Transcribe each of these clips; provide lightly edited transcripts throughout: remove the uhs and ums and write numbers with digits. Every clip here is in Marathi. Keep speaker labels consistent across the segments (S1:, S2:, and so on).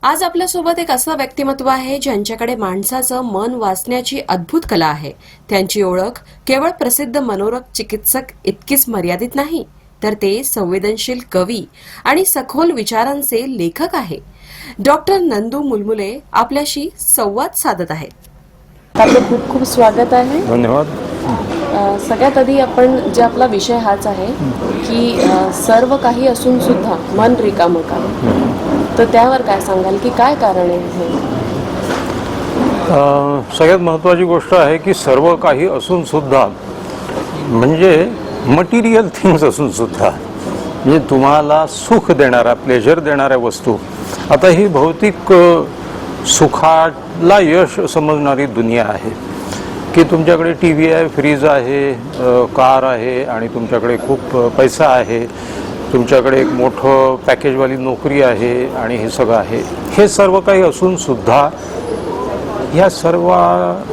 S1: आज आपल्यासोबत एक असं व्यक्तिमत्व आहे ज्यांच्याकडे माणसाचं मन वाचण्याची अद्भुत कला आहे. त्यांची ओळख केवळ प्रसिद्ध मनोरग चिकित्सक इतकीच मर्यादित नाही, तर ते संवेदनशील कवी आणि सखोल विचारांचे लेखक आहे. डॉक्टर नंदू मुलमुले आपल्याशी संवाद साधत आहेत. आपलं खूप खूप स्वागत आहे.
S2: धन्यवाद.
S1: सगळ्यात आधी आपण जे आपला विषय हाच आहे की सर्व काही असून सुद्धा मन रिकामं का, तर त्यावर काय सांगाल की काय कारण आहे हे?
S2: सगळ्यात महत्त्वाची गोष्ट आहे की सर्व काही असून सुद्धा म्हणजे मटेरियल थिंग्स असून सुद्धा म्हणजे तुम्हाला सुख देणारा, प्लेजर देणाऱ्या वस्तू. आता ही भौतिक सुखाला यश समजणारी दुनिया आहे की तुमच्याकडे टी व्ही आहे, फ्रीज आहे, कार आहे आणि तुमच्याकडे खूप पैसा आहे, तुमच्याकडे एक मोठं पॅकेजवाली नोकरी आहे आणि हे सगळं आहे. हे सर्व काही असून सुद्धा ह्या सर्व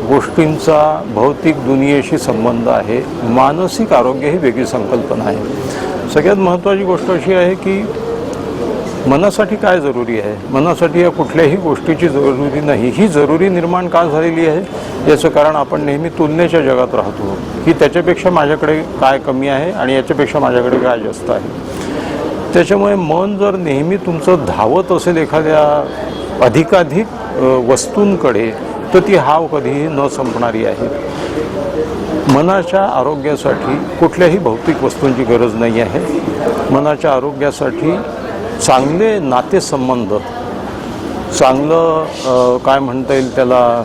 S2: गोष्टींचा भौतिक दुनियेशी संबंध आहे. मानसिक आरोग्य ही वेगळी संकल्पना आहे. सगळ्यात महत्त्वाची गोष्ट अशी आहे की मनासाठी काय जरुरी आहे. मनासाठी या कुठल्याही गोष्टीची जरुरी नाही. ही जरुरी निर्माण का झालेली आहे याचं कारण आपण नेहमी तुलनेच्या जगात राहतो की त्याच्यापेक्षा माझ्याकडे काय कमी आहे आणि याच्यापेक्षा माझ्याकडे काय जास्त आहे. त्याच्यामुळे मन जर नेहमी तुमचं धावत असेल एखाद्या अधिकाधिक वस्तूंकडे तर ती हाव कधीही न संपणारी आहे. मनाच्या आरोग्यासाठी कुठल्याही भौतिक वस्तूंची गरज नाही आहे. मनाच्या आरोग्यासाठी चांगले नातेसंबंध, चांगलं काय म्हणता येईल त्याला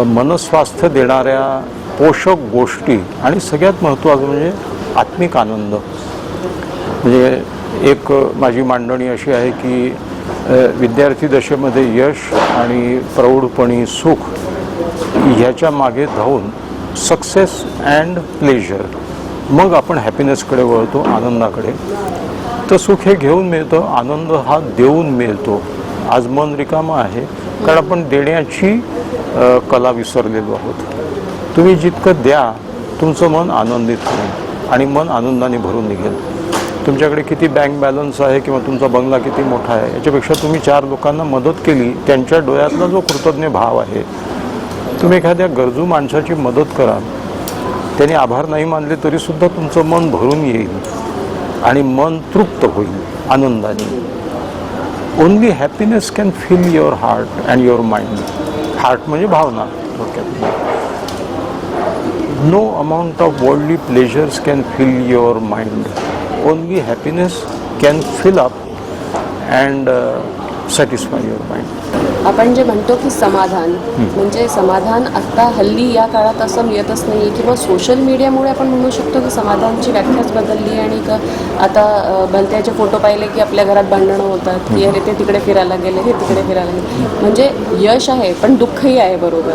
S2: मनस्वास्थ्य देणाऱ्या पोषक गोष्टी आणि सगळ्यात महत्त्वाचं म्हणजे आत्मिक आनंद. म्हणजे एक माझी मांडणी अशी आहे की विद्यार्थी दशेमध्ये यश आणि प्रौढपणी सुख ह्याच्या मागे धावून सक्सेस अँड प्लेजर, मग आपण हॅपीनेसकडे वळतो, आनंदाकडे. तर सुख हे घेऊन मिळतं, आनंद हा देऊन मिळतो. आज मन रिकामं आहे कारण आपण देण्याची कला विसरलेलो आहोत. तुम्ही जितकं द्या तुमचं मन आनंदित होईल आणि मन आनंदाने भरून निघेल. तुमच्याकडे किती बँक बॅलन्स आहे किंवा तुमचा बंगला किती मोठा आहे याच्यापेक्षा तुम्ही 4 लोकांना मदत केली, त्यांच्या डोळ्यातला जो कृतज्ञ भाव आहे. तुम्ही एखाद्या गरजू माणसाची मदत करा, त्याने आभार नाही मानले तरीसुद्धा तुमचं मन भरून येईल आणि मन तृप्त होईल आनंदाने. Only happiness can fill your heart and your mind. Heart म्हणजे भावना. No amount of worldly pleasures can fill your mind. Only happiness can fill up and satisfy your mind.
S1: आपण जे म्हणतो की समाधान, म्हणजे समाधान आता हल्ली या काळात असं मिळतच नाही किंवा सोशल मीडियामुळे आपण म्हणू शकतो की समाधानाची व्याख्याच बदलली. आणि आता भलत्याचे फोटो पाहिले की आपल्या घरात भांडणं होतात की अरे ते तिकडे फिरायला गेले, हे तिकडे फिरायला गेले. म्हणजे यश आहे पण दुःखही आहे बरोबर.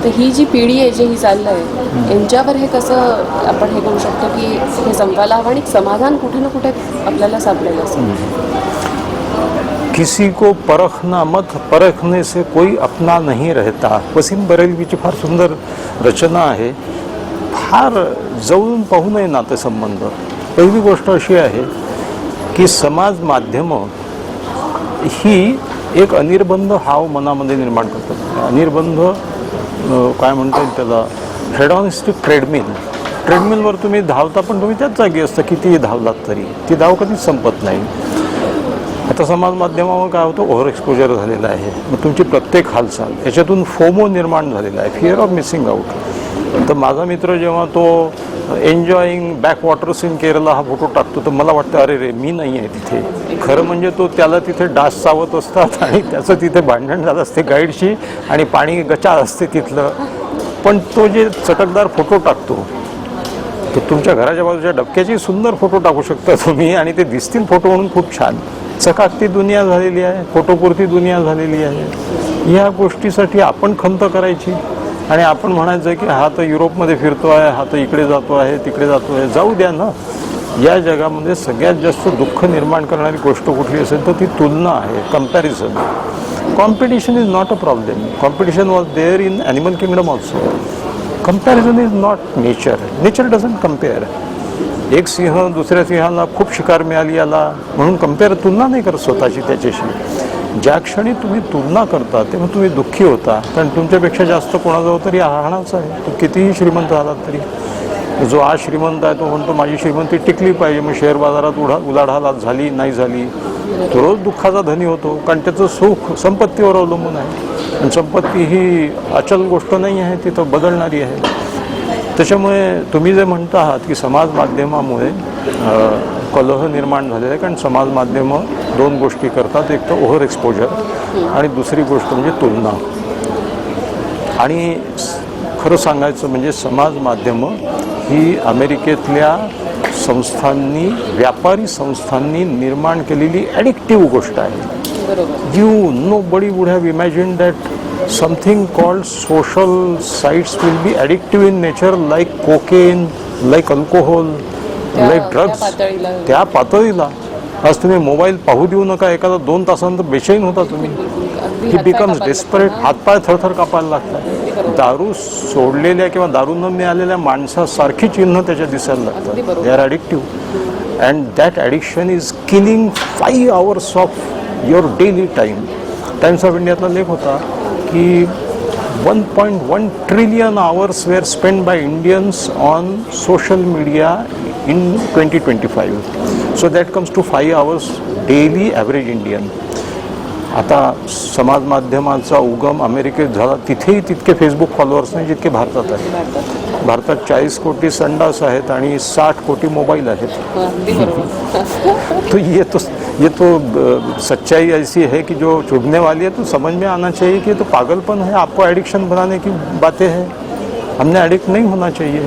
S1: तर ही जी पिढी आहे, जे ही चाललं आहे, यांच्यावर हे कसं आपण हे करू शकतो की हे संपायला हवं आणि समाधान कुठे ना कुठे आपल्याला सापडेल असं.
S2: किसी को परखना मत, परखने से कोई अपना नहीं रहता. वसीम बरेलवीची फार सुंदर रचना आहे. फार जवळून पाहू नये नातेसंबंध. पहिली गोष्ट अशी आहे की समाज माध्यमं ही एक अनिर्बंध हाव मनामध्ये निर्माण करतात. अनिर्बंध काय म्हणता येईल त्याला, हेडॉनिस्टिक ट्रेडमिल. ट्रेडमिलवर तुम्ही धावता पण तुम्ही त्याच जागी असता कितीही धावलात तरी ती धाव कधीच संपत नाही. आता समाज माध्यमावर काय होतं, ओव्हर एक्सपोजर झालेलं आहे. मग तुमची प्रत्येक हालचाल याच्यातून फोमो निर्माण झालेला आहे, फिअर ऑफ मिसिंग आउट. तर माझा मित्र जेव्हा तो एन्जॉईंग बॅकवॉटर्स इन केरला हा फोटो टाकतो तर मला वाटतं अरे रे मी नाही आहे तिथे. खरं म्हणजे तो त्याला तिथे डास चावत असतात आणि त्याचं तिथे भांडण झालं असते गाईडशी आणि पाणी गचाळ असते तिथलं. पण तो जे चटकदार फोटो टाकतो तर तुमच्या घराच्या बाजूच्या डबक्याची सुंदर फोटो टाकू शकता तुम्ही आणि ते दिसतील फोटो म्हणून खूप छान. चकाकती दुनिया झालेली आहे, फोटोपुरती दुनिया झालेली आहे. या गोष्टीसाठी आपण खंत करायची आणि आपण म्हणायचं की हा तर युरोपमध्ये फिरतो आहे, हा तर इकडे जातो आहे, तिकडे जातो आहे. जाऊ द्या ना. या जगामध्ये सगळ्यात जास्त दुःख निर्माण करणारी गोष्ट कुठली असेल तर ती तुलना आहे, comparison. Competition is not a problem. Competition was there in animal kingdom also. Comparison is not nature. Nature doesn't compare. एक सिंह दुसऱ्या सिंहाला खूप शिकार मिळाली याला म्हणून तुलना नाही करत स्वतःची त्याच्याशी. ज्या क्षणी तुम्ही तुलना करता तेव्हा तुम्ही दुःखी होता, कारण तुमच्यापेक्षा जास्त कोणाजवळ तरी हाणाच आहे. तो कितीही श्रीमंत झालात तरी, जो आज श्रीमंत आहे तो म्हणतो माझी श्रीमंती टिकली पाहिजे, मग शेअर बाजारात उलाढाल झाली नाही झाली, तो रोज दुःखाचा धनी होतो, कारण त्याचं सुख संपत्तीवर अवलंबून आहे. आणि संपत्ती ही अचल गोष्ट नाही आहे, ती तर बदलणारी आहे. त्याच्यामुळे तुम्ही जे म्हणता आहात की समाज माध्यमामुळे कलह निर्माण झालेला आहे, कारण समाज माध्यमं दोन गोष्टी करतात, एक तर ओव्हर एक्सपोजर आणि दुसरी गोष्ट म्हणजे तुलना. आणि खरं सांगायचं म्हणजे समाज माध्यमं ही अमेरिकेतल्या संस्थांनी, व्यापारी संस्थांनी निर्माण केलेली ॲडिक्टिव्ह गोष्ट आहे. Nobody would have imagined that something called social sites will be addictive in nature, like cocaine, like alcohol, like drugs. त्या पातळीला आज तुम्ही मोबाईल पाहू देऊ नका, एखादा 2 तासानंतर बेचैन होता तुम्ही. ही बिकम्स डेस्परेट, हातपाय थरथर कापायला लागतात. दारू सोडलेल्या किंवा दारू न मिळालेल्या माणसासारखी चिन्ह त्याच्या दिसायला लागतात. They are addictive and that addiction is killing 5 hours of your daily time. Times of इंडियातला लेख होता की 1.1 trillion hours were spent by Indians on social media in 2025. So that comes to 5 hours daily average Indian. आता समाज माध्यमाचा उगम अमेरिकेत झाला, तिथेही तितके फेसबुक फॉलोअर्स नाही जितके भारतात आहेत. भारतात 40 कोटी संडास आहेत आणि 60 कोटी मोबाईल आहेत. तो ये तो सच्चाई ऐसी है कि जो चुभने वाली है, तो समझ में आना चाहिए कि ये तो पागलपन है. आपको एडिक्शन बनाने की बातें हैं, हमने एडिक्ट नहीं होना चाहिए.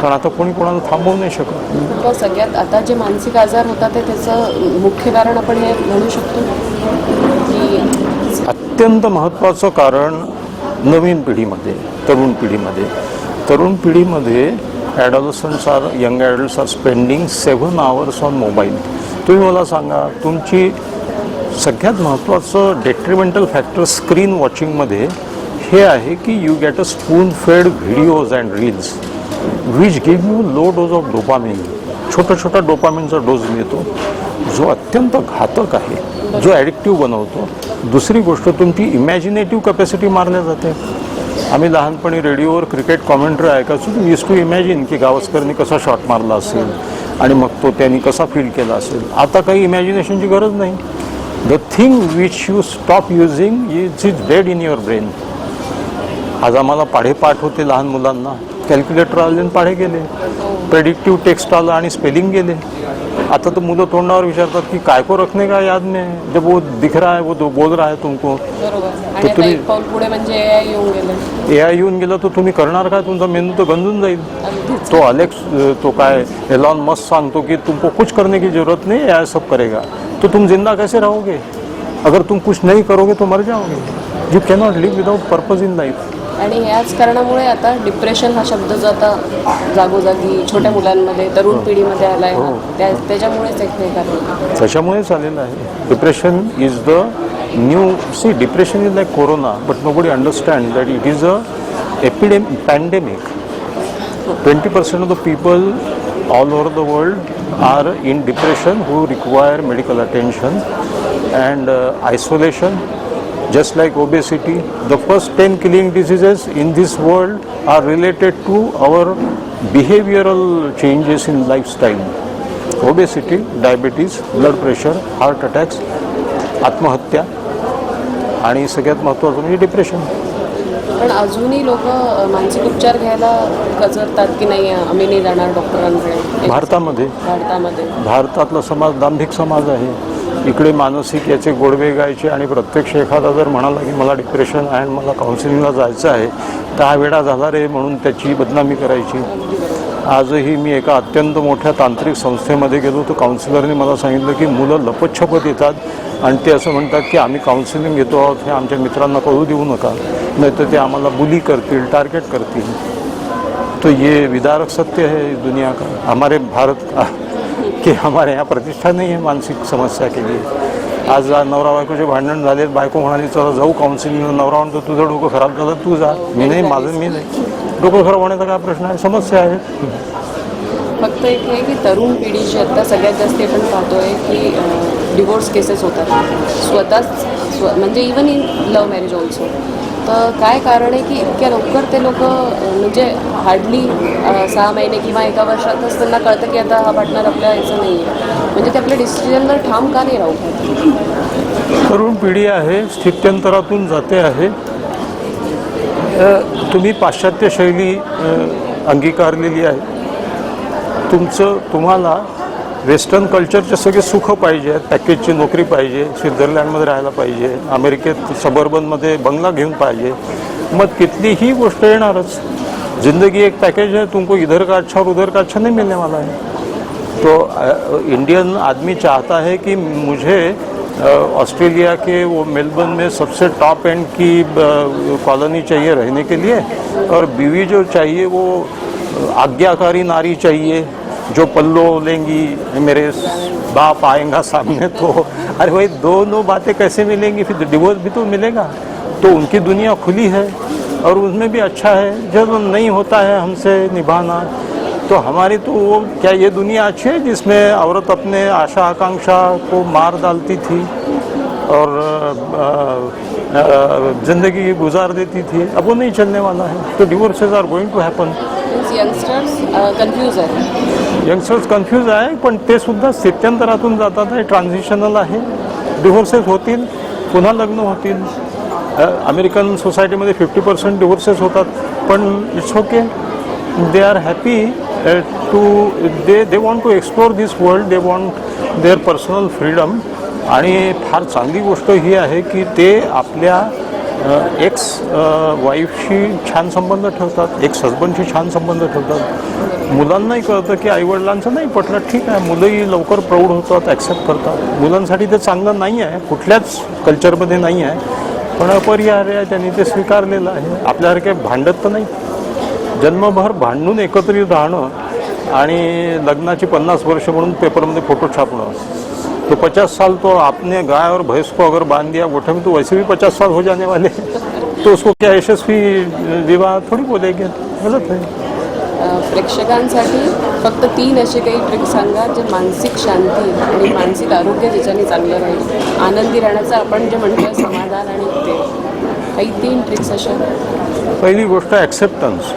S2: पण आता कोणी कोणाला थांबवू नाही शकत.
S1: सगळ्यात आता जे मानसिक आजार होतात त्याचं मुख्य कारण आपण हे म्हणू शकतो की
S2: अत्यंत महत्त्वाचं कारण नवीन पिढीमध्ये, तरुण पिढीमध्ये adolescents are, young adults are spending 7 hours on mobile. तुम्ही मला सांगा, तुमची सगळ्यात महत्त्वाचं डेट्रिमेंटल फॅक्टर स्क्रीन वॉचिंगमध्ये हे आहे की यू गेट अ स्पून फेड videos and reels which give you low dose of dopamine. छोटा डोपामिनचा डोज मिळतो, जो अत्यंत घातक आहे, जो ॲडिक्टिव्ह बनवतो. दुसरी गोष्ट, तुमची इमॅजिनेटिव्ह कॅपॅसिटी मारल्या जाते. आम्ही लहानपणी रेडिओवर क्रिकेट कॉमेंट्री ऐकायचो, वी यूज टू इमॅजिन की गावस्करनी कसा शॉट मारला असेल आणि मग तो त्यांनी कसा फील केला असेल. आता काही इमॅजिनेशनची गरज नाही. The thing which you stop using is dead in your brain. आज आम्हाला पाढे पाठ होते लहान मुलांना, कॅल्क्युलेटर आले आणि पाढे गेले, प्रेडिक्टिव्ह टेक्स्ट आलं आणि स्पेलिंग गेले. आता तर मुलं तोंडावर विचारतात की काय को रखने का याद में, जब वो दिख रहा है वो तो बोल रहा है तुमको.
S1: आणि आता एक पाऊल पुढे म्हणजे AI येऊन गेलं.
S2: AI येऊन गेलं तर तुम्ही करणार काय? तुमचा मेंदू तर गंजून जाईल. तो अलेक्स, तो काय एलॉन मस्क सांगतो की तुमको कुछ करने की जरूरत नहीं, AI सब करेगा. तो तुम जिंदा कैसे रहोगे? अगर तुम कुछ नहीं करोगे तो मर जाओगे. You cannot live without purpose in life.
S1: आणि ह्याच कारणामुळे आता डिप्रेशन हा शब्द जो आता जागोजागी छोट्या मुलांमध्ये, तरुण पिढीमध्ये आला आहे, त्याच्यामुळेच एक हे कारण.
S2: त्याच्यामुळेच आलेलं आहे. Depression is the new, see depression is like corona, but nobody understand that it is a pandemic. 20% of the people all over the world are in depression who require medical attention and isolation. Just like obesity, the first 10 killing diseases in this world are related to our behavioral changes in lifestyle. Obesity, diabetes, blood pressure, heart attacks, आत्महत्या आणि सगळ्यात महत्त्वाचं म्हणजे डिप्रेशन.
S1: पण अजूनही लोक मानसिक उपचार घ्यायला कचरतात की नाही, आम्ही नाही जाणार डॉक्टरांकडे.
S2: भारतातला समाज दांभिक समाज आहे. इकडे मानसिक याचे गोडवे गायचे आणि प्रत्यक्ष एखादा जर म्हणाला की मला डिप्रेशन आहे आणि मला काउन्सिलिंगला जायचं आहे, तर हा वेडा झाला रे म्हणून त्याची बदनामी करायची. आजही मी एका अत्यंत मोठ्या तांत्रिक संस्थेमध्ये गेलो, तर काउन्सिलरने मला सांगितलं की मुलं लपतछपत येतात आणि ते असं म्हणतात की आम्ही काउन्सिलिंग घेतो आहोत, हे आमच्या मित्रांना कळू देऊ नका, नाहीतर ते आम्हाला बुली करतील, टार्गेट करतील. तो ये विदारक सत्य है इस दुनिया का. हमारे भारत की हमारे यहाँ प्रतिष्ठा नहीं है मानसिक समस्या के लिए. आज नवरा बायकोचे भांडण झाले, बायको म्हणाली चला जाऊ काउन्सिलिंगला, नवरा म्हणतो तुझं डोकं खराब झालं तू जा. मी नाही, माझं मी नाही. डोकं खराब होण्याचा काय प्रश्न आहे? समस्या आहे.
S1: फक्त एक आहे की तरुण पिढी जी आता सगळ्यात जास्त आपण पाहतोय की डिवोर्स केसेस होतात म्हणजे even in love marriage also. तर काय कारण आहे की इतक्या लवकर ते लोक म्हणजे हार्डली 6 महिने किंवा 1 वर्षातच त्यांना कळतं की आता हा पार्टनर आपल्या याचं नाही आहे. म्हणजे ते आपल्या डिसिजनवर ठाम का नाही राहू शकत?
S2: तरुण पिढी आहे, स्थित्यंतरातून जाते आहे. तुम्ही पाश्चात्य शैली अंगीकारलेली आहे. तुम्हाला वेस्टर्न कल्चरचे सगळे सुख पाहिजे आहेत. पॅकेजची नोकरी पाहिजे, स्वित्झर्लंडमध्ये राहायला पाहिजे, अमेरिकेत सबर्बनमध्ये बंगला घेऊन पाहिजे. मग कितलीही गोष्ट येणारच. जिंदगी एक पैकेज है, तुमको इधर का अच्छा और उधर का अच्छा नहीं मिलने वाला है. तो इंडियन आदमी चाहता है कि मुझे ऑस्ट्रेलिया के वो मेलबर्न में सबसे टॉप एंड की कॉलोनी चाहिए रहने के लिए, और बीवी जो चाहिए वो आज्ञाकारी नारी चाहिए जो पल्लो लेंगी, मेरे बाप आएगा सामने तो अरे भाई दोनों बातें कैसे मिलेंगी? फिर डिवोर्स भी तो मिलेगा. तो उनकी दुनिया खुली है और उसमें भी अच्छा है. जब नहीं होता है हमसे निभाना, तो हमारी तो वो क्या ये दुनिया अच्छी है जिसमें औरत अपने आशा आकांक्षा को मार डालती थी और ज़िंदगी गुजार देती थी. अब वो नहीं चलने वाला है. तो divorces are going to happen.
S1: Youngsters confuse आहे.
S2: यंगस्टर्स कन्फ्यूज आहे, पण ते सुद्धा स्थित्यंतरातून जातात. हे ट्रान्झिशनल आहे. डिव्होर्सेस होतील, पुन्हा लग्न होतील. अमेरिकन सोसायटीमध्ये 50% डिव्होर्सेस होतात, पण it's okay. They are happy to they want to explore this world. They want their personal freedom. आणि फार चांगली गोष्ट ही आहे की ते आपल्या एक्स वाईफशी छान संबंध ठेवतात, एक्स हजबंडशी छान संबंध ठेवतात. मुलांनाही कळतं की आईवडिलांचं नाही पटलं, ठीक आहे. मुलंही लवकर प्रौढ होतात, ॲक्सेप्ट करतात. मुलांसाठी ते चांगलं नाही आहे, कुठल्याच कल्चरमध्ये नाही आहे, पण अपरिहार्य आहे, त्यांनी ते स्वीकारलेलं आहे. आपल्यासारखे भांडत तर नाही. जन्मभर भांडून एकत्रित राहणं आणि लग्नाची 50 वर्ष म्हणून पेपरमध्ये फोटो छापणं, तो 50 साल तो आपने गाय और भैंस को अगर बांध दिया गोठे में, तो वैसे भी 50 साल हो जाने वाले. तो उसको क्या यशस्वी विवाह थोडी बोलेंगे? गलत है.
S1: प्रेक्षकांसाठी फक्त 3 असे काही ट्रिक सांगा जे मानसिक शांती आणि मानसिक आरोग्य ज्याच्याने चांगलं राहील, आनंदी राहण्याचं आपण जे म्हणतोय समाधान, आणि ते काही 3 ट्रिक्स अशा.
S2: पहिली गोष्ट ॲक्सेप्टन्स.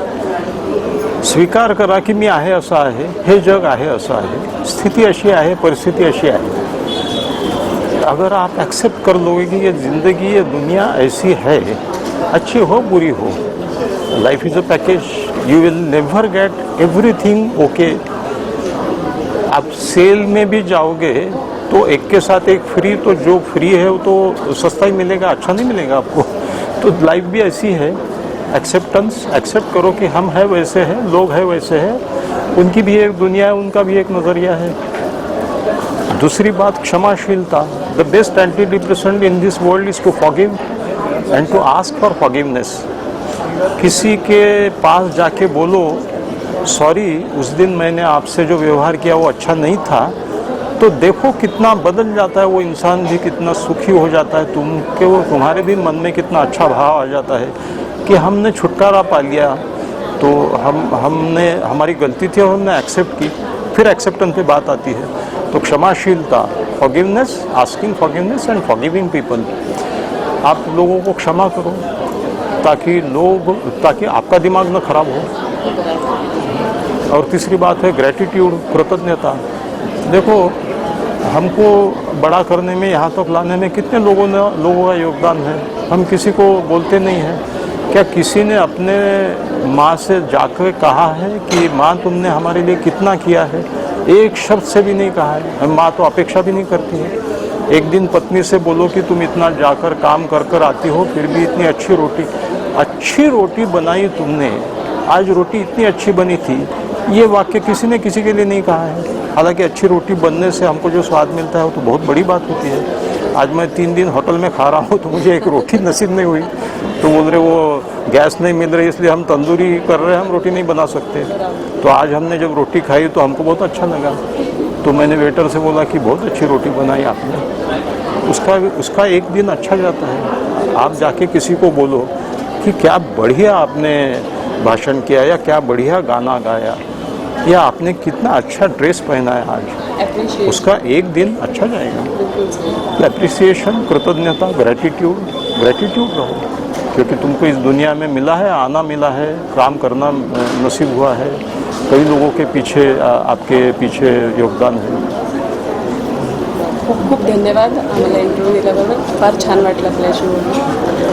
S2: स्वीकार करा की मी आहे असं आहे, हे जग आहे असं आहे, स्थिती अशी आहे, परिस्थिती अशी आहे. अगर आप एक्सेप्ट कर लोगे कि ये ज़िंदगी, ये दुनिया ऐसी है, अच्छी हो बुरी हो, life is a package, you will never get everything okay. आप सेल में भी जाओगे तो एक के साथ एक फ्री, तो जो फ्री है वो तो सस्ता ही मिलेगा, अच्छा नहीं मिलेगा आपको. तो लाइफ भी ऐसी है. एक्सेप्टेंस, एक्सेप्ट करो कि हम हैं वैसे हैं, लोग हैं वैसे हैं, उनकी भी एक दुनिया है, उनका भी एक नज़रिया है. दूसरी बात क्षमाशीलता. The best antidepressant in this world is to forgive and to ask for forgiveness. किसी के पास जाके बोलो सॉरी, उस दिन मैंने आपसे जो व्यवहार किया वो अच्छा नहीं था, तो देखो कितना बदल जाता है वो इंसान भी, कितना सुखी हो जाता है. तुम्हारे भी मन में कितना अच्छा भाव आ जाता है कि हमने छुटकारा पा लिया, तो हमने हमारी गलती थी और हमने एक्सेप्ट की. फिर एक्सेप्टेंस पे बात आती है. तो क्षमाशीलता, forgiveness, asking forgiveness and forgiving people. आप लोगों को क्षमा करो ताकि आपका दिमाग न खराब हो. और तीसरी बात है ग्रेटिट्यूड, कृतज्ञता. देखो हमको बड़ा करने में, यहाँ तक लाने में कितने लोगों का योगदान है. हम किसी को बोलते नहीं हैं. क्या किसी ने अपने माँ से जाकर कहा है कि माँ तुमने हमारे लिए कितना किया है? एक शब्द से भी नहीं कहा है. माँ तो अपेक्षा भी नहीं करती है. एक दिन पत्नी से बोलो कि तुम इतना जाकर काम कर कर आती हो, फिर भी इतनी अच्छी रोटी बनाई तुमने, आज रोटी इतनी अच्छी बनी थी. ये वाक्य किसी ने किसी के लिए नहीं कहा है. हालांकि अच्छी रोटी बनने से हमको जो स्वाद मिलता है वो तो बहुत बड़ी बात होती है. आज मैं 3 दिन होटल में खा रहा हूँ तो मुझे एक रोटी नसीब नहीं हुई, तो बोल रहे वो गैस नहीं मिल रही इसलिए हम तंदूरी कर रहे हैं, हम रोटी नहीं बना सकते. तो आज हमने जब रोटी खाई तो हमको बहुत अच्छा लगा. तो मैंने वेटर से बोला कि बहुत अच्छी रोटी बनाई आपने. उसका एक दिन अच्छा जाता है. आप जाके किसी को बोलो कि क्या बढ़िया आपने भाषण किया, या क्या बढ़िया गाना गाया, या आपने कितना अच्छा ड्रेस पहना है आज, उसका एक दिन अच्छा जाएगा. कि अप्रिसिएशन, कृतज्ञता, ग्रेटिट्यूड रहो, क्योंकि तुमको इस दुनिया में मिला है, आना मिला है, काम करना नसीब हुआ है, कई लोगों के पीछे आपके पीछे योगदान है.
S1: खूप खूप धन्यवाद आम्हाला इंटरव्ह्यू दिल्याबद्दल. फार छान वाटलं आपल्याशी बोलून.